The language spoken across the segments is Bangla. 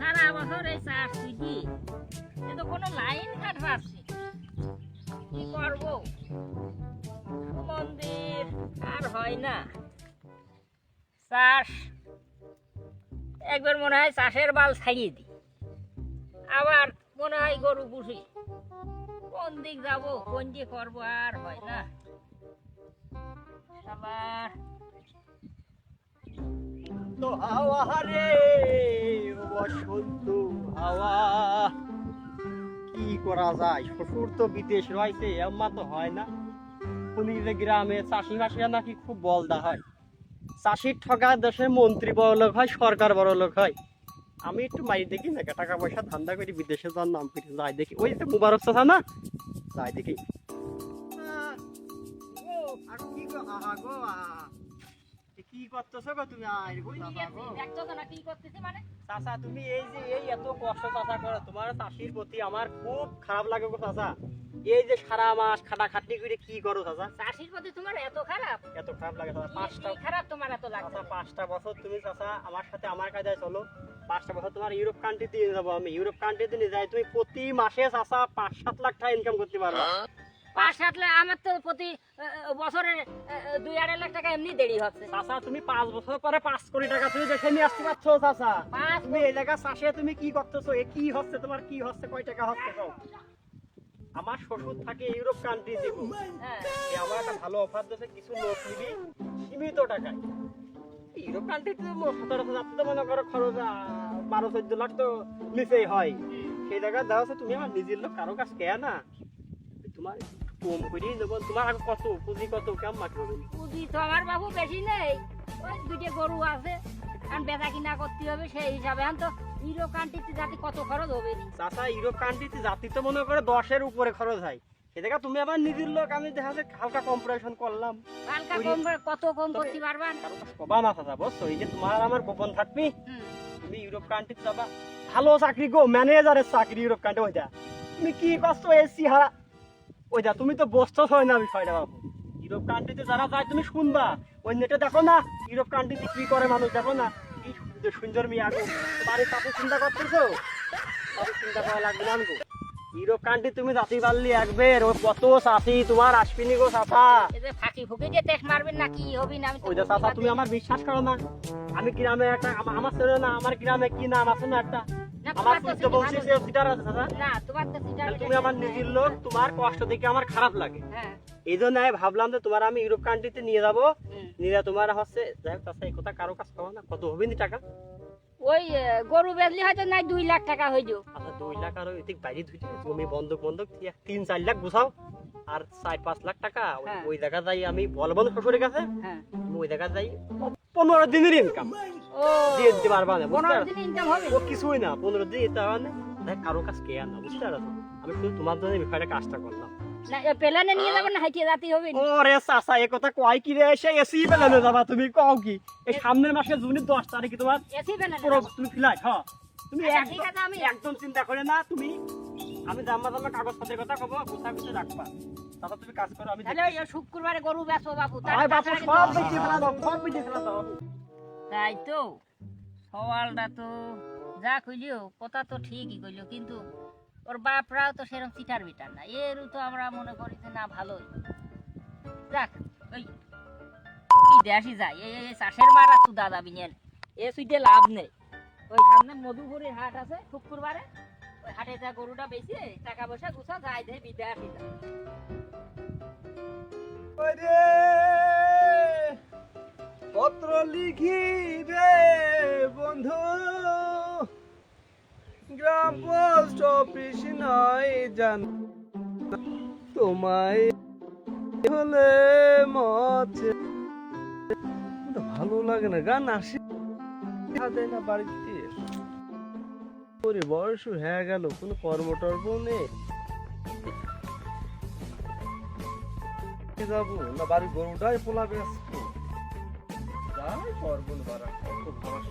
সারা বছর এই চাষ কি কিন্তু কোনো লাইন কাট পাচ্ছি কি করবো মন্দির আর হয় না চাষ একবার মনে হয় চাষের বাল ছাড়িয়ে দিই আবার মনে হয় গরু পুষি কোন দিক যাবো কোন দিকে করবো আর হয় না আবার তো হাওয়া রে বসন্ত হাওয়া কি করা যায় শ্বশুর তো বিদেশ রয়েছে এমন তো হয় না উনি গ্রামে চাষি মাসিরা নাকি খুব বলদা হয় চাষির ঠকা দেশের মন্ত্রী বড় লোক হয় সরকার বড় লোক হয় আমি একটু মারি দেখি না টাকা পয়সা ধান্দা করি বিদেশে যাওয়ার নাম করি যাই দেখি ওই যে মুবারক চাচা না যাই দেখি কি করতেছো গো তুমি চাচা তুমি এই যে এই এত কষ্ট চাচা করো তোমার চাষির প্রতি আমার খুব খারাপ লাগে গো চাচা এই যে সারা মাস খাটাখাটনি করে কি করো চাচা চাষির প্রতি তোমার এত খারাপ লাগে চাচা পাঁচটা খারাপ তোমার এত লাগে চাচা 5টা বছর তুমি চাচা আমার সাথে আমার কাজে চলো 5টা বছর তোমার ইউরোপ কান্ট্রিতে নিয়ে যাবো আমি ইউরোপ কান্ট্রিতে নিয়ে যাই তুমি প্রতি মাসে চাচা 5-7 লাখ টাকা ইনকাম করতে পারবে 5-7 লাখ আমার তো প্রতি বছরে 2-2.5 লাখ টাকা এমনি দেরি হচ্ছে চাচা তুমি 5 বছর পরে 5 কোটি টাকা তুমি দেখে নিয়ে আসতে পারছো চাচা তুমি এই জায়গা চাষে তুমি কি করতেছো এ কি হচ্ছে তোমার কি হচ্ছে কয় টাকা হচ্ছে সব আমার শ্বশুর থাকে ইউরোপ কান্ট্রি দেখো আমার একটা ভালো অফার দিয়েছে কিছু লোক নিবি সীমিত টাকায় ইউরোপ কান্ট্রিতে 17,000 তো মনে করো খরচ 12-14 লাখ তো নিচেই হয় সেই জায়গায় দেওয়া আছে তুমি আমার নিজের লোক কারো কাছে কে না তোমার কম করে দেবো তোমার আগে কত পুঁজি কত কেমন মাটি হবে পুঁজি তো আমার বাবু বেশি নেই ওই 2টা গরু আছে আর বেচা কিনা করতে হবে সেই হিসাবে এখন তো ইউরোপ কান্ট্রিতে জাতি কত খরচ হবে চাচা ইউরোপ কান্ট্রিতে জাতি তো মনে করে 10-এর উপরে খরচ হয় সে জায়গা তুমি আবার নিজের লোক আমি দেখা যায় হালকা কম্পারিশন করলাম হালকা কম কত কম করতে পারবা কবা না চাচা বুঝছো এই যে তোমার আমার গোপন থাকবি তুমি ইউরোপ কান্ট্রিতে যাবা ভালো চাকরি গো ম্যানেজারের চাকরি ইউরোপ কান্ট্রি ওইটা তুমি কি করছো এসি হারা ওইটা তুমি তো বসছো হয় না বিষয়টা বাবু ইউরোপ কান্ট্রিতে যারা যায় তুমি শুনবা ওই নেটে দেখো না ইউরোপ কান্ট্রিতে কি করে মানুষ দেখো না কি সুন্দর মেয়ে আগো বাড়ির কাছে চিন্তা করতেছো বাড়ির চিন্তা করা লাগবে না গো ইউরোপ কান্ট্রি তুমি জাতি পারলি একবার ও কত চাষি তোমার আসবিনি গো চাচা এই যে ফাঁকি ফুঁকি যে টেক মারবেন না কি হবি না আমি ওই যে চাচা তুমি আমার বিশ্বাস করো না আমি গ্রামে একটা আমার ছেলে না আমার গ্রামে কি নাম আছে না একটা আমার পুত্র বংশী সে সিটার আছে চাচা না তোমার তো সিটার তুমি আমার নিজের লোক তোমার কষ্ট দেখে আমার খারাপ লাগে হ্যাঁ এই জন্য আমি ভাবলাম যে তোমার আমি ইউরোপ কান্ট্রিতে নিয়ে যাবো নিয়ে তোমার হচ্ছে যাই হোক চাচা এই কথা কারো কাছে পাবো না কত হবে নি টাকা ওই গরু বেচলে হয়তো নাই 2 লাখ টাকা হয়ে যাও আচ্ছা 2 লাখ আর ওই বাইরে ধুইতে জমি বন্ধক 3-4 লাখ বুঝাও আর 4-5 লাখ টাকা ওই জায়গা যাই আমি বলবো শ্বশুরের কাছে ওই জায়গা যাই 15 দিনের ইনকাম দিয়ে দিতে পারবা না 15 দিন ইনকাম হবে ও কিছুই না 15 দিন এটা মানে দেখ কারো কাছে কে না বুঝতে পারছো আমি শুধু তোমার জন্য বিষয়টা কাজটা করলাম না প্লেনে নিয়ে যাবেন না হাইটে জাতি হবে ওরে চাচা এই কথা কয় কি রে এসে এসি প্লেনে যাবা তুমি কও কি এই সামনের মাসে জুনের 10 তারিখে তোমার এসি প্লেনে পুরো তুমি ফ্লাইট হ্যাঁ তুমি ঠিক আছে আমি একদম চিন্তা করে না তুমি আমি জামা কাগজপত্রের কথা কব গোছা গুছে রাখবা তারপর তুমি কাজ করো আমি তাহলে ওই শুক্রবারে গরু বেচো বাবু আয় বাপু সব বেঁচে ফেলা দাও সব বেঁচে ফেলা দাও তাই তো সওয়ালটা তো যা কইলিও কথা তো ঠিকই কইলো কিন্তু ওর বাপরাও তো সেরকম চিটার বিটার না এরও তো আমরা মনে করি যে না ভালোই যাক ওই কি দেশি যায় এই চাষের মারা তো দাদা বিনিয়ান এ সুইতে লাভ নেই ওই সামনে মধুপুরের হাট আছে শুক্রবারে ওই হাটে যা গরুটা বেচে টাকা পয়সা গুছা যায় দে বিদে আসি যায় ওরে পত্র লিখি রে বন্ধু গ্রাম পোস্ট অফিস নয় জান তোমায় হলে মতে ভালো লাগে না গান আসে না বাড়িতে ওরে বয়স হয়ে গেল কোনো কর্মটর্ম নেই যাবো না বাড়ি গরুটাই পোলাবে যাই করবো বাড়া কত ভাড়া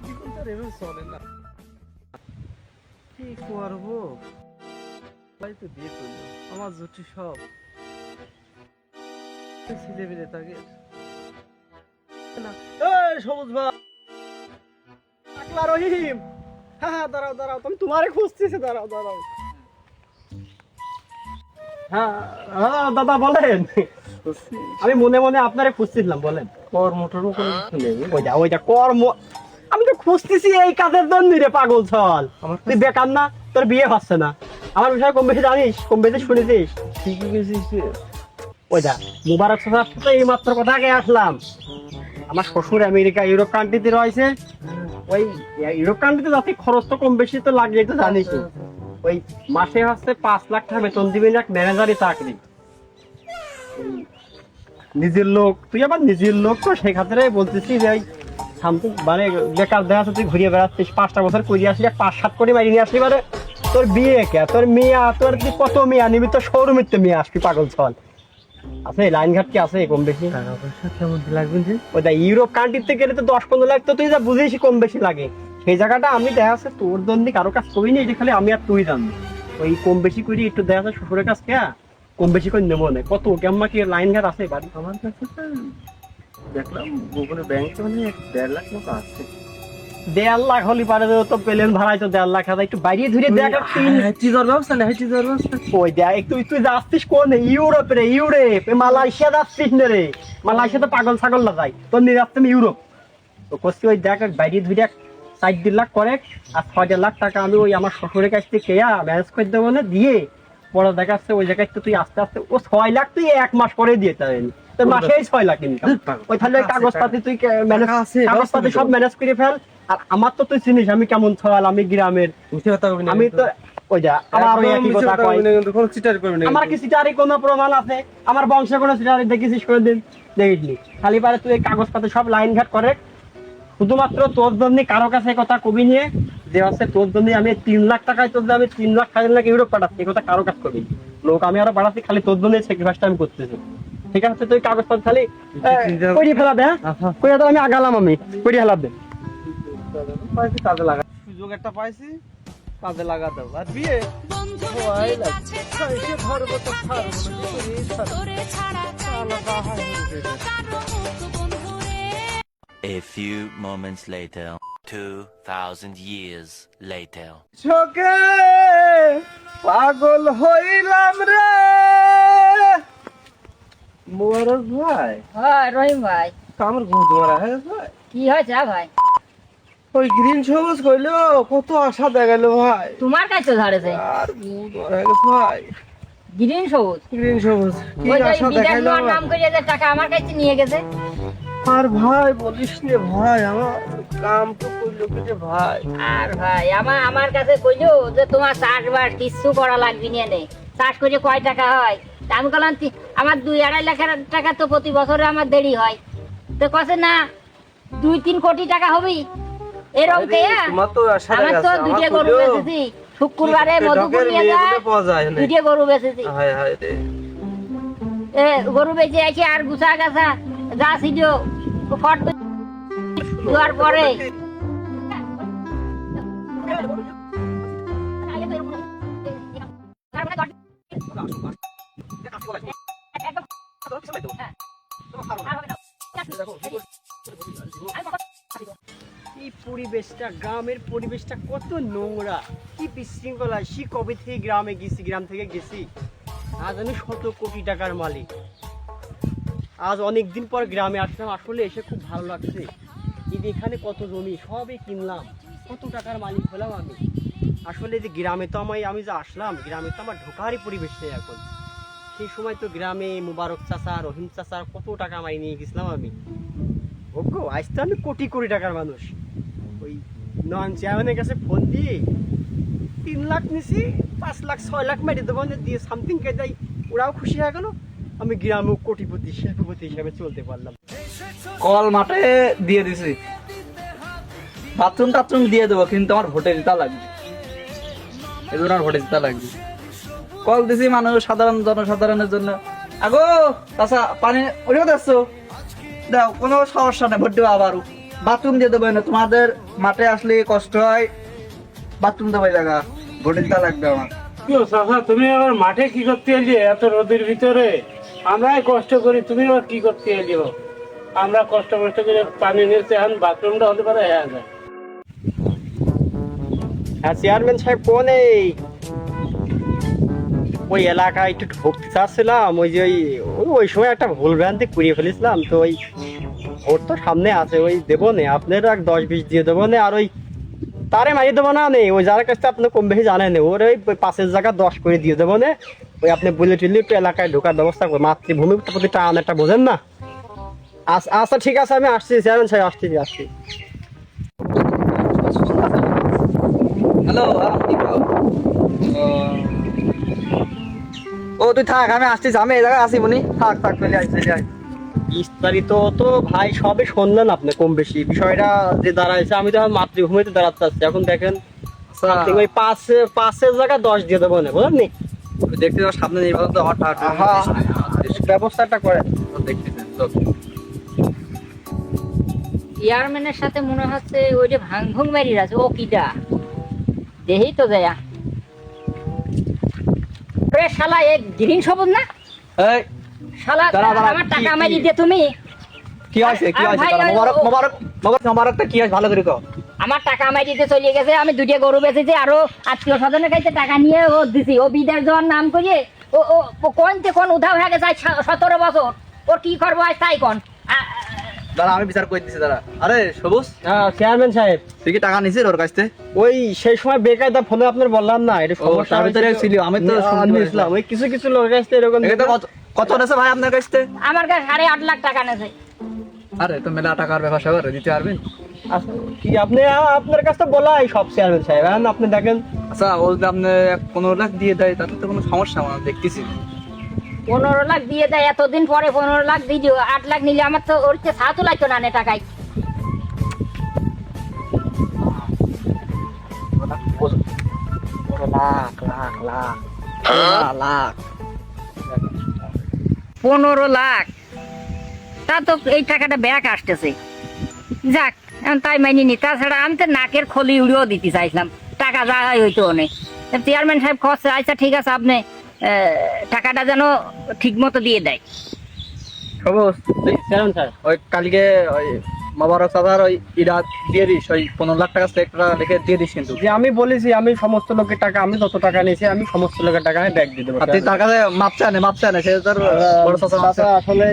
জীবনটা এভাবে চলে না কি করবো তাই তো বিয়ে করলো আমার জুটি সব ছেলে মেয়ে তাকে সবুজ ভাই। টাকলা রহিম, হ্যাঁ দাঁড়াও দাঁড়াও, তুমি তোমারে খুঁজতেছি, দাঁড়াও দাঁড়াও। হ্যাঁ হ্যাঁ দাদা বলেন, আমি মনে মনে আপনারে খুঁজছিলাম, বলেন। কর্মটারও কোনো কিছু নেই। ওইটা কর্ম, আমি তো খুঁজতেছি এই কাজের জন্য রে পাগল ছল। তুই বেকার না, তোর বিয়ে হচ্ছে না, আমার বিষয়ে কম বেশি জানিস, কম বেশি শুনেছিস। ঠিকই গেছিস। ওইটা মুবারক চাচার সাথে এই মাত্র কথা আগে আসলাম। আমার শ্বশুর আমেরিকা ইউরোপ কান্ট্রিতে রয়েছে। ওই ইউরোপ কান্ট্রিতে যাতে খরচ তো কম বেশি তো লাগে, তো জানিস। ওই মাসে হচ্ছে 5 লাখ টাকা বেতন দিবেন, এক ম্যানেজারি চাকরি। ওই নিজের লোক, তুই আবার নিজের লোক, তো সেই খাতিরে বলতেছি যে ওই সামথিং মানে বেকার দেখা যাচ্ছে, তুই ঘুরিয়ে বেড়াচ্ছিস, 5টা বছর করিয়ে আসলি, 5-7 কোটি মারি নিয়ে আসলি, মানে তোর বিয়ে কে, তোর মেয়া, তোর তুই কত মেয়া নিবি, তোর সৌরমিত্র মেয়ে আসবি পাগল ছল। আছে লাইন ঘাট কি আছে কম বেশি? টাকা পয়সা কেমন লাগবে যে? ওইটা ইউরোপ কান্ট্রিতে গেলে তো 10-15 লাখ, তো তুই যা বুঝিস কম বেশি লাগে। সেই জায়গাটা আমি দেখা যাচ্ছে তোর জন্য কারো কাজ করি না, এটা খালি আমি আর তুই জানি। ওই কম বেশি করি একটু দেখা যাচ্ছে শ্বশুরের কাছ থেকে কম বেশি করে নেবো না। কত কেমন কি লাইন ঘাট আছে বাড়ি? আমার কাছে তো দেখলাম গোপনে ব্যাংকে মানে 1.5 লাখ মতো আছে। 1.5 লাখ হলি পারে তো প্লেন ভাড়ায় তো 1.5 লাখ আছে, একটু বাইরে ধরে দেখ। হাইটি যাওয়ার ব্যবস্থা নেই, হাইটি যাওয়ার ব্যবস্থা। ওই দেখ তুই যাচ্ছিস কোন ইউরোপ রে? ইউরোপ মালয়েশিয়া যাচ্ছিস না রে? মালয়েশিয়া তো পাগল ছাগল না যায়, তোর নিয়ে যাচ্ছে আমি ইউরোপ। তো করছি ওই দেখ বাইরে ধরে 4-2 লাখ করে, আর 6 লাখ টাকা আমি ওই আমার শ্বশুরের কাছ থেকে কেয়া ম্যানেজ করে দেবো না, দিয়ে বড় দেখাচ্ছে ওই জায়গায় তো তুই আস্তে আস্তে ও 6 লাখ তুই 1 মাস করে দিয়ে পারবি, তোর মাসেই 6 লাখ ইনকাম। ওই তাহলে কাগজপাতি তুই ম্যানেজ, কাগজপাতি সব ম্যানেজ করে ফেল। আর আমার তো তুই চিনিস আমি কেমন ছল, আমি গ্রামের, মিথ্যে কথা বলবি না আমি তো ওই যা আমার ওই একই কথা কয়। কিন্তু কোনো চিটার করবি না। আমার কি সিটারি কোনো প্রমাণ আছে? আমার বংশে কোনো সিটারি দেখেছিস কোনোদিন? দেখিসনি। খালি পারে তুই এই কাগজপাতি সব লাইন ঘাট করে, শুধুমাত্র তোর জন্য কারো কাছে কথা কবি নিয়ে যে হচ্ছে তোর জন্য আমি 3 লাখ টাকায় তোর আমি 3 লাখ 4 লাখ ইউরোপ পাঠাচ্ছি, কথা কারো কাছে কবি লোক আমি আরো বাড়াচ্ছি, খালি তোর জন্য স্যাক্রিফাইসটা আমি করতেছি। ঠিক আছে, তুই কাগজপত্র খালি করিয়ে ফেলাবে। হ্যাঁ করিয়ে তো আমি আগালাম, আমি করিয়ে ফেলাবে। কাজে লাগা সুযোগ একটা পাইছি, কাজে লাগা দাও। আর বিয়ে ভয় লাগছে, এসে ধরবো তো ছাড়বো না, আলাদা হয়। A few moments later, 2,000 years later. চোখে পাগল হইলাম রে মোবারক ভাই। হ্যাঁ রহিম ভাই, আমার ঘুম ধরা হয়ে ভাই। কি হয়েছে ভাই? ওই গ্রিন সবুজ কইলো কত আশা দেখাইলো ভাই, তোমার কাছে ধরেছে আর ঘুম ধরা হয়ে গেছে ভাই। গ্রিন সবুজ, গ্রিন সবুজ কি ওই যে আশা বিদেশ দেখাইলো নেওয়ার নাম করে যে টাকা আমার কাছে নিয়ে গেছে। আর ভাই বলিস নে ভাই, আমার কাম তো কইলো কেটে ভাই। আর ভাই আমার কাছে কইলো যে তোমার চাষবাস কিছু করা লাগবে না, নে চাষ করে কয় টাকা হয়? তা আমি বললাম আমার 2-2.5 লাখ টাকা তো প্রতি বছরে আমার দেরি হয়। তো কছে না 2-3 কোটি টাকা হবে এরকম কে? তোমার তো আশা আমার তো 2টা গরু বেচেছি, শুক্রবারে মধুপুর নিয়ে যায় 2টা গরু বেচেছি। হায় হায় রে, এ গরু বেচে আসি আর গুছা গাছা যা ছিল ফট দেওয়ার পরে এই পরিবেশটা, গ্রামের পরিবেশটা কত নোংরা, কি বিশৃঙ্খলা। সে কবে থেকে গ্রামে গেছি, গ্রাম থেকে গেছি, আজ আমি 100 কোটি টাকার মালিক। আজ অনেকদিন পর গ্রামে আসলাম, আসলে এসে খুব ভালো লাগছে। এই যে এখানে কত জমি সবই কিনলাম, কত টাকার মালিক হলাম আমি। আসলে যে গ্রামে তো আমি যে আসলাম, গ্রামে তো আমার ঢোকারই পরিবেশ নেই এখন। সেই সময় তো গ্রামে মুবারক চাচা, রহিম চাচা কত টাকা মারি নিয়ে গেছিলাম আমি। ভোগ্য আজ তো আমি কোটি কোটি টাকার মানুষ। ওই নন চেয়ারম্যানের কাছে ফোন দিয়ে 3 লাখ নিছি, 5 লাখ 6 লাখ মেরে দেবো দিয়ে সামথিং কে দেয়, ওরাও খুশি হয়ে গেল। আমি গ্রামে কোটিপতি শিল্পপতি হিসাবে চলতে পারলাম। কল মাঠে দিয়ে দিছি, বাথরুম টাথরুম দিয়ে দেবো, কিন্তু আমার ভোটে দিতে লাগবে, এজন্য আর ভোটে দিতে লাগবে। কল দিছি মানুষ সাধারণ জনসাধারণের জন্য, আগো তাছা পানি ওইও দেখছো দাও, কোনো সমস্যা নেই, ভোট দেবো। আবারও বাথরুম দিয়ে দেবো না, তোমাদের মাঠে আসলে কষ্ট হয়, বাথরুম দেবো জায়গা, ভোটে দিতে লাগবে আমার। তুমি আবার মাঠে কি করতে এলি এত রোদের ভিতরে? আমরাই কষ্ট করি, তুমি আবার কি করতে এলিও? আমরা কষ্ট করে পানি নিয়েছি, এখন বাথরুমটা হতে পারে হ্যাঁ যায়। হ্যাঁ চেয়ারম্যান সাহেব কোন ওই এলাকায় একটু ঢুকতে চাচ্ছিলাম, ওই যে ওই সময় একটা ভুল ভ্রান্তি করিয়ে ফেলেছিলাম, তো ওই ভোট তো সামনে আছে, ওই দেবো না আপনার 10-20 দিয়ে দেবো না, আর ওই তারে মারিয়ে দেবো না নেই, ওই যার কাছে আপনি কম বেশি জানেন ওর ওই 5-এর জায়গা 10 করে দিয়ে দেবো না, ওই আপনি বলে টুললে একটু এলাকায় ঢোকার ব্যবস্থা করে, মাতৃভূমির প্রতি টান একটা বোঝেন না। আচ্ছা ঠিক আছে, আমি আসছি চেয়ারম্যান সাহেব, আসছি। হ্যালো, ও তুই থাক, আমি আসছিস, আমি এই জায়গায় আসি মনি, থাক চলে আয়। বিস্তারিত তো ভাই সবে শুনলেন আপনি কম বেশি, বিষয়টা যে দাঁড়াইছে, আমি তো এখন মাতৃভূমিতে দাঁড়াতে চাচ্ছি, এখন দেখেন আপনি ওই 5-এর জায়গা 10 দিয়ে দেবো না, বুঝলেন নি? দেখতে যাওয়ার সামনে নেই তো হঠাৎ ব্যবস্থাটা করে দেখতেছেন। চেয়ারম্যানের সাথে মনে হচ্ছে ওই যে ভাঙভুং মারি আছে, ও কিটা দেহি তো যায়া শালা এক গ্রিন সবুজ না এই শালা, দাঁড়া, আমার টাকা মারি দিয়ে তুমি কি হয়েছে আর ভাই, মোবারকটা কি হয়েছে ভালো করে কও। আমার টাকা মারি দিয়ে চলে গেছে, আমি 2টা গরু বেচেছি, আরো আত্মীয় স্বজনের কাছে টাকা নিয়ে ও দিছি, ও বিদেশ যাওয়ার নাম করিয়ে ও কোন উধাও হয়ে গেছে 17 বছর, ওর কি করবো আজ তাই কোন। দাঁড়া আমি বিচার করে দিচ্ছি, দাঁড়া। আরে সবুজ, চেয়ারম্যান সাহেব, তুই কি টাকা নিছিস ওর কাছ থেকে? ওই সেই সময় বেকায়দা ফোনে আপনার বললাম না, এটা সমস্যা তার ভিতরে ছিল, আমি তো শুনতে নিয়েছিলাম, ওই কিছু লোকের কাছ থেকে এরকম। এটা কত নেছে ভাই আপনার কাছ থেকে? আমার কাছে 8.5 লাখ টাকা নেছে। আরে তো মেলা টাকার ব্যবসা করে দিতে পারবেন? আচ্ছা, কি আপনি আপনার কাছে তো বলাই সব চেয়ারম্যান সাহেব, এখন আপনি দেখেন। আচ্ছা ও যদি আপনি 15 লাখ দিয়ে দেয় তাতে তো কোনো সমস্যা আমার দেখতেছি। 15 লাখ দিয়ে দেয়, এতদিন পরে 15 লাখ দিয়ে দিও, 8 লাখ নিলে আমার তো ওর চেয়ে ছাতু লাগতো না নে টাকায়। লাখ 15 লাখ, তা তো এই টাকাটা ব্যাক আসতেছে। যাক, এখন তাই মাইনি নি, তাছাড়া আমি তো নাকের খলি উড়িয়েও দিতে চাইছিলাম, টাকা যা হয় হইতো অনেক। চেয়ারম্যান সাহেব খরচ, আচ্ছা ঠিক আছে, আপনি টাকাটা যেন ঠিক মতো দিয়ে দেয়। সবুজ, চেয়ারম্যান সাহেব, ওই কালকে ওই মোবারক সাদার ওই ইরা দিয়ে দিস, ওই 15 লাখ টাকা চেকটা লিখে দিয়ে দিস কিন্তু। যে আমি বলেছি, আমি সমস্ত লোকের টাকা, আমি যত টাকা নিয়েছি আমি সমস্ত লোকের টাকা আমি ব্যাগ দিয়ে দেবো। আর তুই টাকা মাপছে আনে সে তোর বড় চাচা আসলে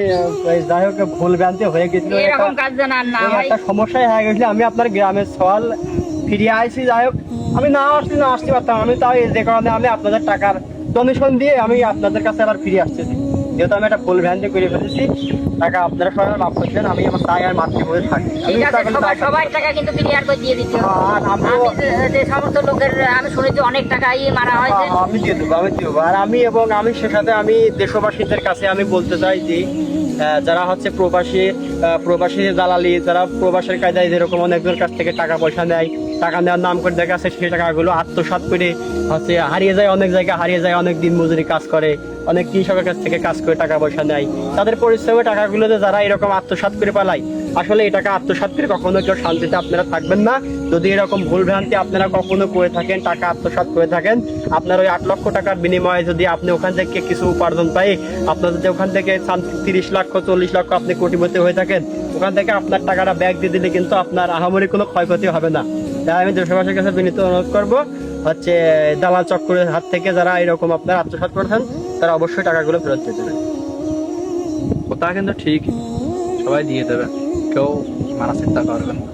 যাই হোক ভুল ভ্রান্তি হয়ে গেছিল, এরকম কাজ যেন আর না হয়। একটা সমস্যায় হয়ে গেছিল, আমি আপনার গ্রামের সওয়াল ফিরিয়ে আইছি, যাই হোক আমি না আসতে পারতাম, আমি তাই যে কারণে আমি আপনাদের টাকার ডোনেশন দিয়ে আমি আপনাদের কাছে আবার ফিরে আসতেছি, যেহেতু আমি একটা ভুল ভ্রান্তি করে ফেলেছি, টাকা আপনারা সবাই মাফ করছেন, আমি আমার তাই আর মাতৃভূমি থাকি। ঠিক আছে, সবার টাকা কিন্তু ক্লিয়ার করে দিয়ে দিতে হবে। আমি যে সমস্ত লোকের, আমি শুনেছি অনেক টাকা মারা হয় যে। আমি দিয়ে দেবো, আর আমি সে সাথে আমি দেশবাসীদের কাছে আমি বলতে চাই যে যারা হচ্ছে প্রবাসী দালালি, যারা প্রবাসের কায়দায় যেরকম অনেকজনের কাছ থেকে টাকা পয়সা নেয়, টাকা নেওয়ার নাম করে দেখা যাচ্ছে সেই টাকাগুলো আত্মসাৎ করে হচ্ছে হারিয়ে যায়, অনেক জায়গায় হারিয়ে যায়, অনেক দিন মজুরি কাজ করে, অনেক কৃষকের কাছ থেকে কাজ করে টাকা পয়সা নেয়, তাদের পরিশ্রমে টাকাগুলোতে যারা এরকম আত্মসাৎ করে পালায়, আসলে এই টাকা আত্মসাৎ করে কখনো কেউ শান্তিতে আপনারা থাকবেন না। যদি এরকম ভুল ভ্রান্তি আপনারা কখনো করে থাকেন, টাকা আত্মসাৎ করে থাকেন, আপনার ওই 8 লক্ষ টাকার বিনিময়ে যদি আপনি ওখান থেকে কিছু উপার্জন পাই, আপনার যদি ওখান থেকে 30 লক্ষ 40 লক্ষ আপনি কোটিপতি হয়ে থাকেন, ওখান থেকে আপনার টাকাটা ব্যাগ দিয়ে দিলে কিন্তু আপনার আহামরি কোনো ক্ষয়ক্ষতি হবে না। তাই আমি দেশবাসীর কাছে বিনীত অনুরোধ করবো হচ্ছে দালাল চক্রের হাত থেকে যারা এরকম আপনার আত্মসাৎ করেছেন, তারা অবশ্যই টাকাগুলো ফেরত দিয়ে দেবেন। কথা কিন্তু ঠিক, সবাই দিয়ে দেবে, কেউ মারা চিন্তা করবেন না।